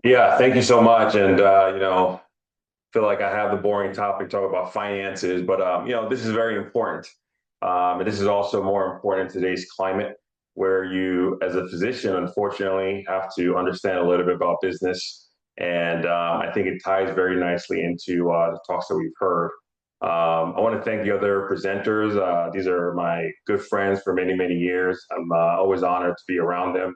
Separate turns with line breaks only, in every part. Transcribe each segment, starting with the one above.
Yeah, thank you so much. And feel like I have the boring topic talk about finances, but this is very important. And this is also more important in today's climate, where you, as a physician, unfortunately, have to understand a little bit about business. And I think it ties very nicely into the talks that we've heard. I want to thank the other presenters. These are my good friends for many, many years. I'm always honored to be around them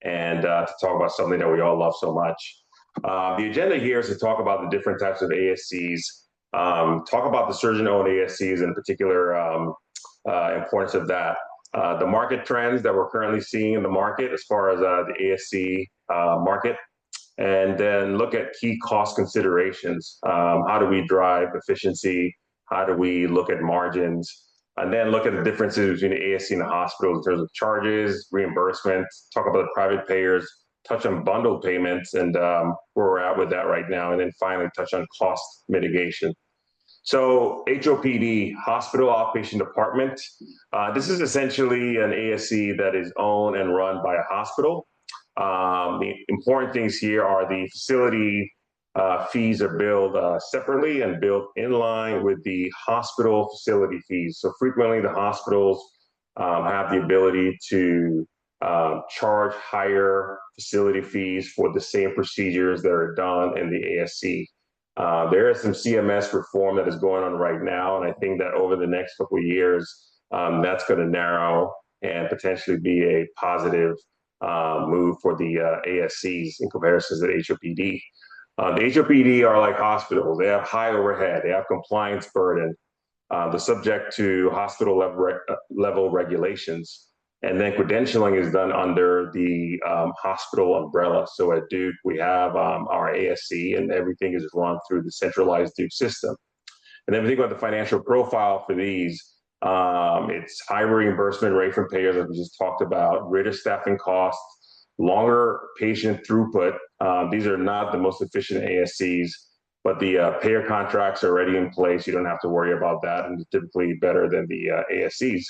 and to talk about something that we all love so much. The agenda here is to talk about the different types of ASCs, talk about the surgeon-owned ASCs in particular, importance of that, the market trends that we're currently seeing in the market as far as the ASC market, and then look at key cost considerations. How do we drive efficiency? How do we look at margins? And then look at the differences between the ASC and the hospitals in terms of charges, reimbursements, talk about the private payers, touch on bundled payments and where we're at with that right now. And then finally touch on cost mitigation. So HOPD, Hospital Outpatient Department, this is essentially an ASC that is owned and run by a hospital. The important things here are the facility fees are billed separately and billed in line with the hospital facility fees. So frequently the hospitals have the ability to charge higher facility fees for the same procedures that are done in the ASC. There is some CMS reform that is going on right now, and I think that over the next couple of years, that's going to narrow and potentially be a positive move for the ASCs in comparison to the HOPD. The HOPD are like hospitals. They have high overhead. They have compliance burden. They're subject to hospital level regulations. And then credentialing is done under the hospital umbrella. So at Duke, we have our ASC and everything is run through the centralized Duke system. And then we think about the financial profile for these. It's high reimbursement rate from payers, like we just talked about, greater staffing costs, longer patient throughput. These are not the most efficient ASCs, but the payer contracts are already in place. You don't have to worry about that, and it's typically better than the ASCs.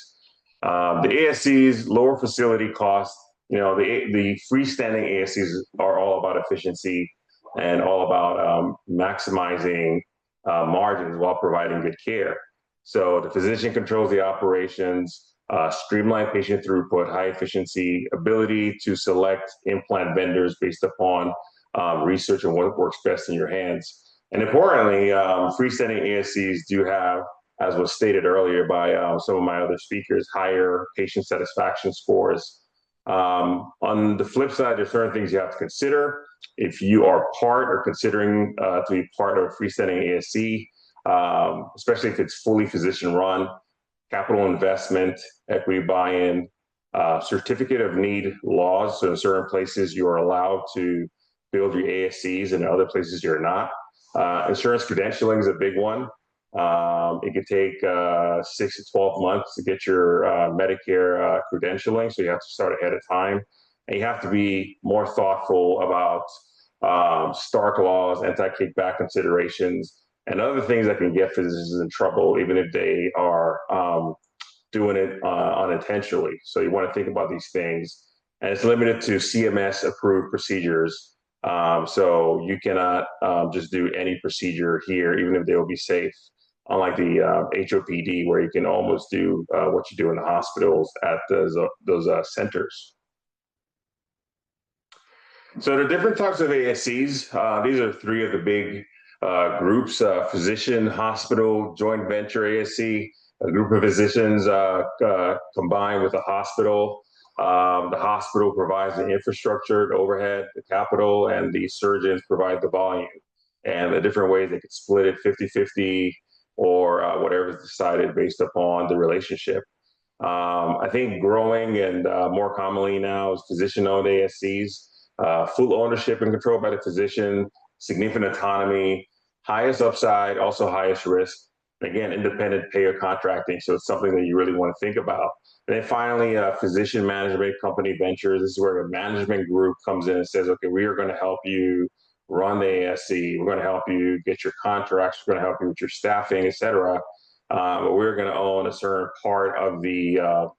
The ASCs, lower facility costs. The freestanding ASCs are all about efficiency and all about maximizing margins while providing good care. So the physician controls the operations, streamlined patient throughput, high efficiency, ability to select implant vendors based upon research and what works best in your hands. And importantly, freestanding ASCs do have, as was stated earlier by some of my other speakers, higher patient satisfaction scores. On the flip side, there's certain things you have to consider. If you are part or considering to be part of a freestanding ASC, especially if it's fully physician run, capital investment, equity buy-in, certificate of need laws. So in certain places you are allowed to build your ASCs and in other places you're not. Insurance credentialing is a big one. It could take 6 to 12 months to get your Medicare credentialing, so you have to start ahead of time. And you have to be more thoughtful about Stark laws, anti-kickback considerations, and other things that can get physicians in trouble, even if they are doing it unintentionally. So you want to think about these things. And it's limited to CMS approved procedures. So you cannot just do any procedure here, even if they will be safe, unlike the HOPD, where you can almost do what you do in the hospitals at those centers. So there are different types of ASCs. These are three of the big groups: physician, hospital, joint venture ASC. A group of physicians combined with a hospital. The hospital provides the infrastructure, the overhead, the capital, and the surgeons provide the volume. And the different ways they could split it 50-50 or whatever is decided based upon the relationship. I think growing and more commonly now is physician-owned ASCs, full ownership and control by the physician, significant autonomy, highest upside, also highest risk. Again, independent payer contracting, so it's something that you really want to think about. And then finally, physician management company ventures. This is where a management group comes in and says, okay, we are going to help you run the ASC. We're going to help you get your contracts. We're going to help you with your staffing, et cetera. But we're going to own a certain part of the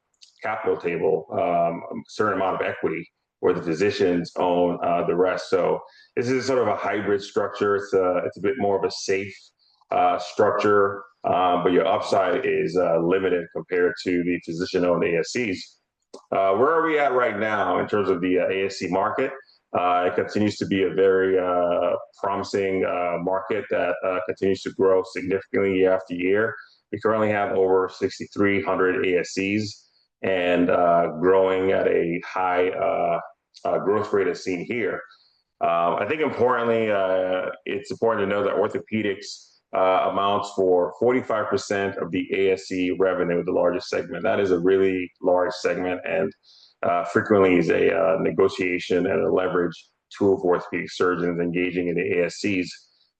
capital table, a certain amount of equity. where the physicians own the rest. So this is sort of a hybrid structure. It's a bit more of a safe structure, but your upside is limited compared to the physician-owned ASCs. Where are we at right now in terms of the ASC market? It continues to be a very promising market that continues to grow significantly year after year. We currently have over 6,300 ASCs and growing at a high growth rate as seen here. I think importantly, it's important to know that orthopedics amounts for 45% of the ASC revenue, the largest segment. That is a really large segment, and frequently is a negotiation and a leverage tool for orthopedic surgeons engaging in the ASCs.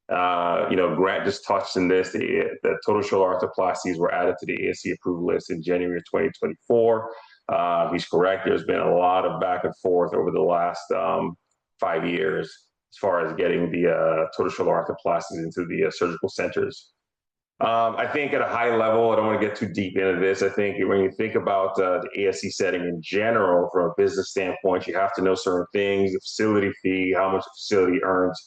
Grant just touched on this. The total shoulder arthroplasties were added to the ASC approved list in January of 2024. He's correct. There's been a lot of back and forth over the last 5 years as far as getting the total shoulder arthroplasties into the surgical centers. I think at a high level, I don't want to get too deep into this. I think when you think about the ASC setting in general, from a business standpoint, you have to know certain things: the facility fee, how much the facility earns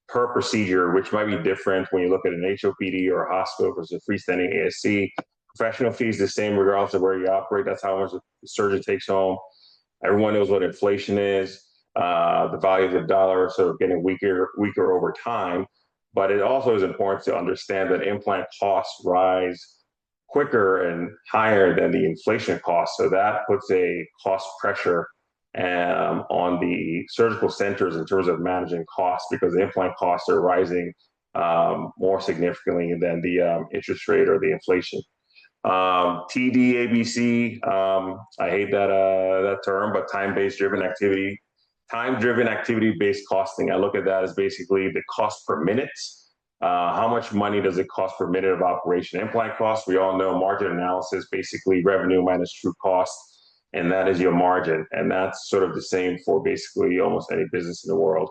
per procedure, which might be different when you look at an HOPD or a hospital versus a freestanding ASC. Professional fees the same regardless of where you operate. That's how much the surgeon takes home. Everyone knows what inflation is. The value of the dollar sort of getting weaker over time. But it also is important to understand that implant costs rise quicker and higher than the inflation costs. So that puts a cost pressure on the surgical centers in terms of managing costs, because the implant costs are rising more significantly than the interest rate or the inflation. TD, ABC, I hate that term, but time-based driven activity. Time-driven activity-based costing, I look at that as basically the cost per minute. How much money does it cost per minute of operation? Implant costs, we all know margin analysis, basically revenue minus true cost, and that is your margin. And that's sort of the same for basically almost any business in the world.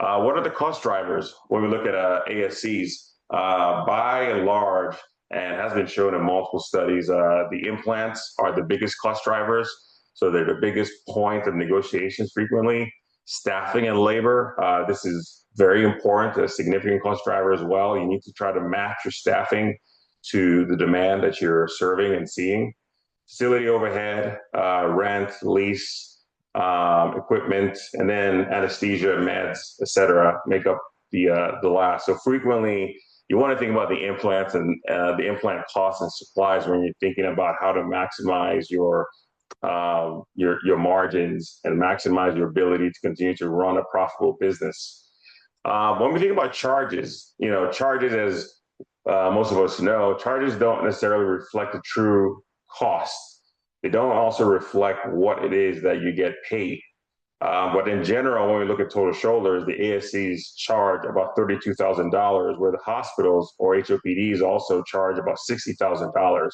What are the cost drivers when we look at ASCs? By and large, and has been shown in multiple studies, the implants are the biggest cost drivers. So they're the biggest point of negotiations frequently. Staffing and labor, this is very important, a significant cost driver as well. You need to try to match your staffing to the demand that you're serving and seeing. Facility overhead, rent, lease, equipment, and then anesthesia, meds, et cetera, make up the last. So frequently, you want to think about the implants and the implant costs and supplies when you're thinking about how to maximize your margins and maximize your ability to continue to run a profitable business. When we think about charges, charges, as most of us know, charges don't necessarily reflect the true cost. They don't also reflect what it is that you get paid. But in general, when we look at total shoulders, the ASCs charge about $32,000, where the hospitals or HOPDs also charge about $60,000.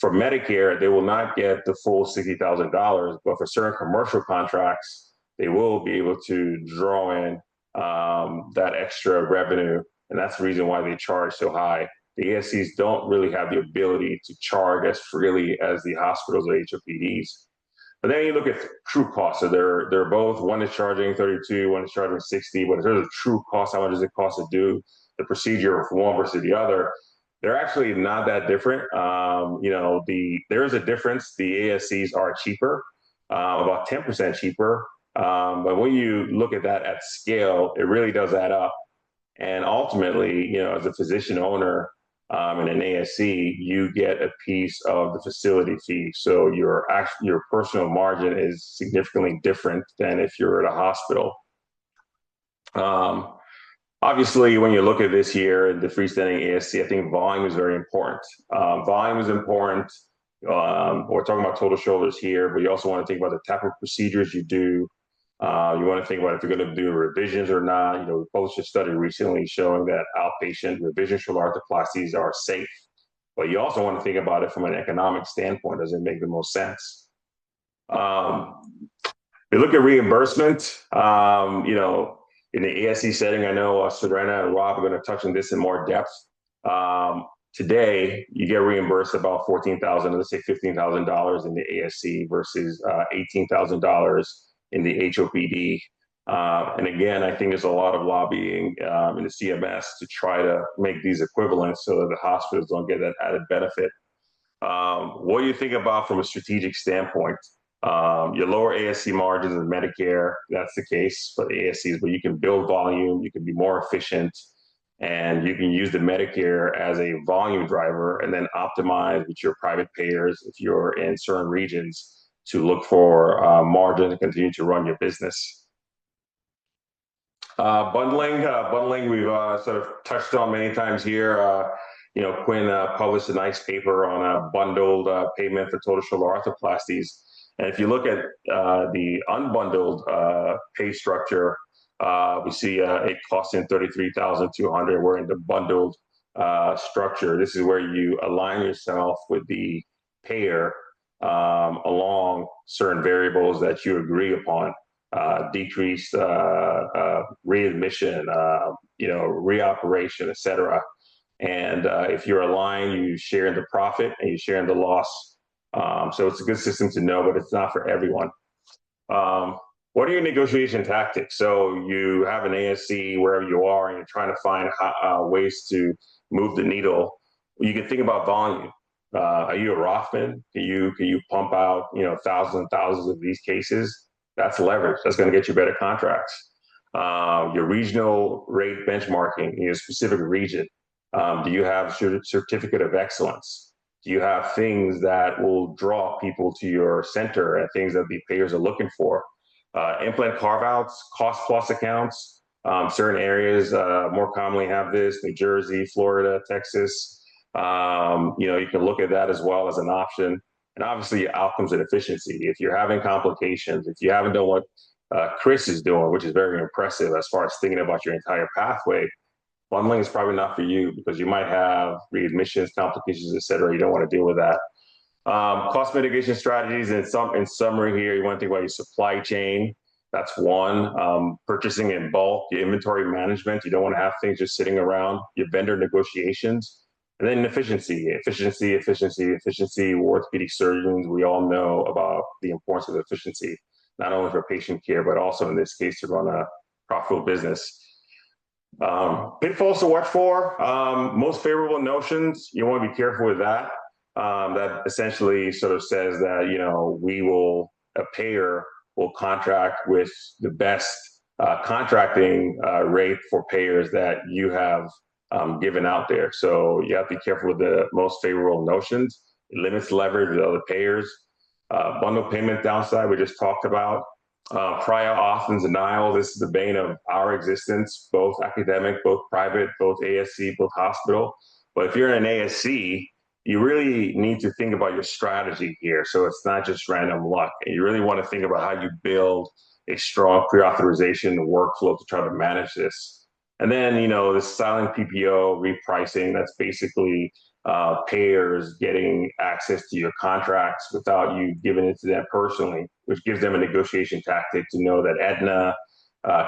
For Medicare, they will not get the full $60,000, but for certain commercial contracts, they will be able to draw in that extra revenue, and that's the reason why they charge so high. The ASCs don't really have the ability to charge as freely as the hospitals or HOPDs. But then you look at true costs. So they're both, one is charging 32, one is charging 60, but in terms of true cost, how much does it cost to do the procedure for one versus the other? They're actually not that different. There is a difference. The ASCs are cheaper, about 10% cheaper. But when you look at that at scale, it really does add up. And ultimately, as a physician owner in an ASC, you get a piece of the facility fee. So your personal margin is significantly different than if you're at a hospital. Obviously, when you look at this here in the freestanding ASC, I think volume is very important. Volume is important. We're talking about total shoulders here, but you also want to think about the type of procedures you do. You want to think about if you're going to do revisions or not. We published a study recently showing that outpatient revision shoulder arthroplasties are safe. But you also want to think about it from an economic standpoint. Does it make the most sense? We look at reimbursement. In the ASC setting, I know Serena and Rob are going to touch on this in more depth. Today, you get reimbursed about $14,000, let's say $15,000 in the ASC versus $18,000 in the HOPD. And again, I think there's a lot of lobbying in the CMS to try to make these equivalents so that the hospitals don't get that added benefit. What do you think about from a strategic standpoint? Your lower ASC margins in Medicare, that's the case for the ASCs, but you can build volume, you can be more efficient, and you can use the Medicare as a volume driver and then optimize with your private payers if you're in certain regions to look for margin to continue to run your business. Bundling, we've sort of touched on many times here. Quinn published a nice paper on a bundled payment for total shoulder arthroplasties. And if you look at the unbundled pay structure, we see it costing $33,200. We're in the bundled structure. This is where you align yourself with the payer along certain variables that you agree upon. Decreased readmission, reoperation, et cetera. And if you're aligned, you share in the profit and you share in the loss. So it's a good system to know, but it's not for everyone. What are your negotiation tactics? So you have an ASC wherever you are, and you're trying to find ways to move the needle. You can think about volume. Are you a Rothman? Can you pump out thousands and thousands of these cases? That's leverage. That's going to get you better contracts. Your regional rate benchmarking in your specific region. Do you have certificate of excellence? Do you have things that will draw people to your center and things that the payers are looking for? Implant carve-outs, cost-plus accounts. Certain areas more commonly have this: New Jersey, Florida, Texas. You can look at that as well as an option. And obviously, outcomes and efficiency. If you're having complications, if you haven't done what Chris is doing, which is very impressive as far as thinking about your entire pathway, bundling is probably not for you because you might have readmissions, complications, et cetera. You don't want to deal with that. Cost mitigation strategies, in summary here, you want to think about your supply chain. That's one. Purchasing in bulk, your inventory management. You don't want to have things just sitting around. Your vendor negotiations. And then efficiency. We're orthopedic surgeons. We all know about the importance of efficiency, not only for patient care, but also in this case to run a profitable business. Pitfalls to watch for. Most favorable notions. You want to be careful with that. That essentially sort of says that, a payer will contract with the best contracting rate for payers that you have given out there. So you have to be careful with the most favorable notions. It limits leverage with other payers. Bundle payment downside, we just talked about. Prior auth and denial, this is the bane of our existence, both academic, both private, both ASC, both hospital. But if you're in an ASC, you really need to think about your strategy here. So it's not just random luck. And you really want to think about how you build a strong pre-authorization workflow to try to manage this. And then, the silent PPO repricing, that's basically payers getting access to your contracts without you giving it to them personally, which gives them a negotiation tactic to know that Aetna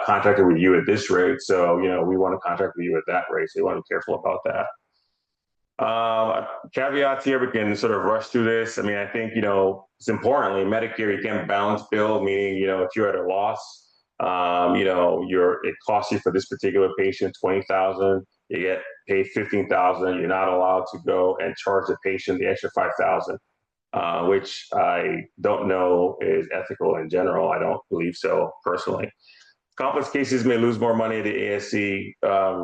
contracted with you at this rate. So, we want to contract with you at that rate. So you want to be careful about that. Caveats here, we can sort of rush through this. I mean, I think, it's importantly, Medicare, you can balance bill, meaning, if you're at a loss, it costs you for this particular patient $20,000, you get paid $15,000. You're not allowed to go and charge the patient the extra $5,000, which I don't know is ethical in general. I don't believe so personally. Complex cases may lose more money at the ASC.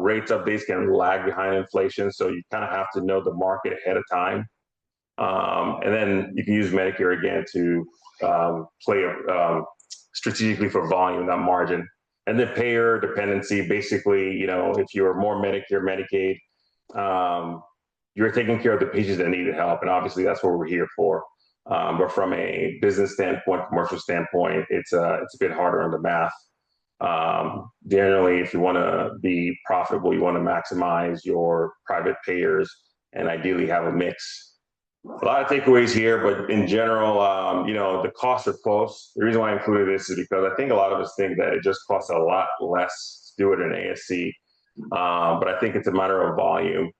Rates updates can lag behind inflation, so you kind of have to know the market ahead of time. And then you can use Medicare again to play strategically for volume, not margin. And then payer dependency, basically, if you're more Medicare, Medicaid, you're taking care of the patients that need help. And obviously that's what we're here for. But from a business standpoint, commercial standpoint, it's a bit harder on the math. Generally, if you want to be profitable, you want to maximize your private payers and ideally have a mix. A lot of takeaways here, but in general, the costs are close. The reason why I included this is because I think a lot of us think that it just costs a lot less to do it in ASC. But I think it's a matter of volume.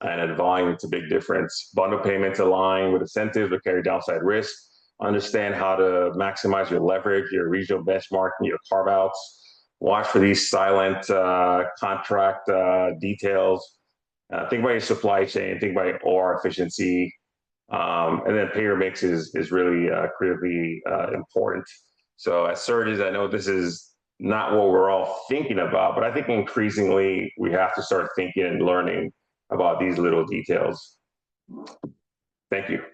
And at volume, it's a big difference. Bundle payments align with incentives but carry downside risk. Understand how to maximize your leverage, your regional benchmarking, your carve-outs. Watch for these silent contract details. Think about your supply chain. Think about your OR efficiency. And then payer mix is really critically important. So as surgeons, I know this is not what we're all thinking about, but I think increasingly we have to start thinking and learning about these little details. Thank you.